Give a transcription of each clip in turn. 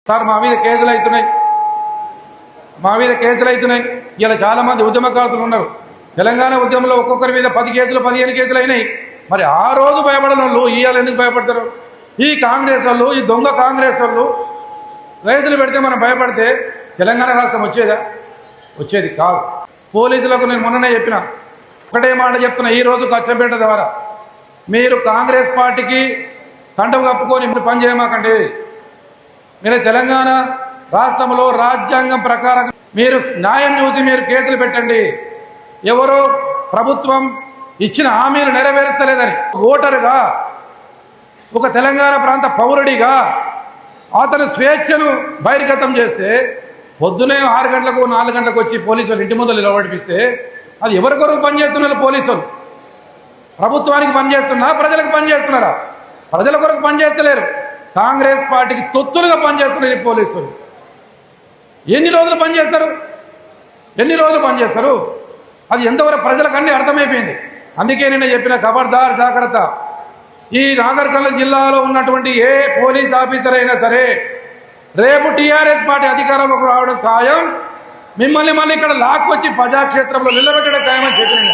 Sir మా మీద కేసులు అవుతున్నాయి ఇలా చాలామంది ఉద్యమకారులు ఉన్నారు. తెలంగాణ ఉద్యమంలో ఒక్కొక్కరి మీద 10 కేసులు 15 కేసులు అయినాయి. మరి ఆ రోజు భయపడని వాళ్ళు ఇవాళ ఎందుకు భయపడతారు? ఈ కాంగ్రెస్ వాళ్ళు, ఈ దొంగ కాంగ్రెస్ వాళ్ళు కేసులు పెడితే మనం భయపడితే తెలంగాణ రాష్ట్రం వచ్చేది కాదు. పోలీసులకు నేను మొన్ననే చెప్పిన ఒకటే మాట చెప్తున్నా, ఈ రోజు అచ్చంపేట ద్వారా మీరు కాంగ్రెస్ పార్టీకి కంటం కప్పుకొని పని చేయమాకండి. మీరు తెలంగాణ రాష్ట్రంలో రాజ్యాంగం ప్రకారం మీరు న్యాయం చూసి మీరు కేసులు పెట్టండి. ఎవరో ప్రభుత్వం ఇచ్చిన హామీలు నెరవేర్చలేదని ఓటరుగా, ఒక తెలంగాణ ప్రాంత పౌరుడిగా అతను స్వేచ్ఛను బహిర్గతం చేస్తే పొద్దునే 6 గంటలకు 4 గంటలకు వచ్చి పోలీసులు ఇంటి ముందు నిలబడిపిస్తే అది ఎవరి కొరకు పనిచేస్తున్నారు? పోలీసులు ప్రభుత్వానికి పనిచేస్తున్నా, ప్రజలకు పనిచేస్తున్నారా? ప్రజల కొరకు పనిచేస్తలేరు, కాంగ్రెస్ పార్టీకి తొత్తులుగా పనిచేస్తున్నారు ఈ పోలీసులు. ఎన్ని రోజులు పనిచేస్తారు? అది ఎంతవరకు ప్రజలకు అన్నీ అర్థమైపోయింది. అందుకే నేను చెప్పిన ఖబర్దార్ జాగ్రత్త. ఈ నాగర్ కర్నూలు జిల్లాలో ఉన్నటువంటి ఏ పోలీస్ ఆఫీసర్ అయినా సరే రేపు టీఆర్ఎస్ పార్టీ అధికారంలోకి రావడం ఖాయం. మిమ్మల్ని మళ్ళీ ఇక్కడ లాక్కొచ్చి ప్రజాక్షేత్రంలో నిలబెట్టడం ఖాయమని చెప్పింది.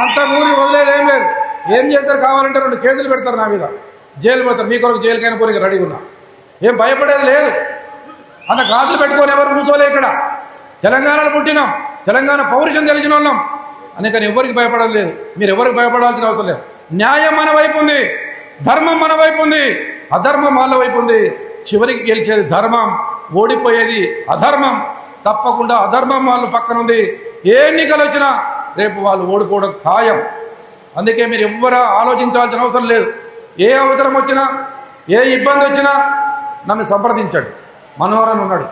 అంత ఊరి వదిలేదేం లేదు. ఏం చేస్తారు? కావాలంటే 2 కేసులు పెడతారు నా మీద, జైలు పెడతారు. మీ కొరకు జైలుకైనా పోనీ రెడీగా ఉన్నా, ఏం భయపడేది లేదు. అంత గాజులు పెట్టుకొని ఎవరు కూర్చోలే. ఇక్కడ తెలంగాణలో పుట్టినాం, తెలంగాణ పౌరుషం తెలిసిన వాళ్ళం, అందుకని ఎవరికి భయపడడం లేదు. మీరు ఎవరికి భయపడాల్సిన అవసరం లేదు. న్యాయం మన వైపు ఉంది, ధర్మం మన వైపు ఉంది, అధర్మం వాళ్ళ వైపు ఉంది. చివరికి గెలిచేది ధర్మం, ఓడిపోయేది అధర్మం. తప్పకుండా అధర్మం వాళ్ళు పక్కన ఉంది. ఏ ఎన్నికలు వచ్చినా రేపు వాళ్ళు ఓడిపోవడం ఖాయం. అందుకే మీరు ఎవ్వరూ ఆలోచించాల్సిన అవసరం లేదు. ఏ అవసరం వచ్చినా, ఏ ఇబ్బంది వచ్చినా నన్ను సంప్రదించండి. మనోహరన్ ఉన్నాడు.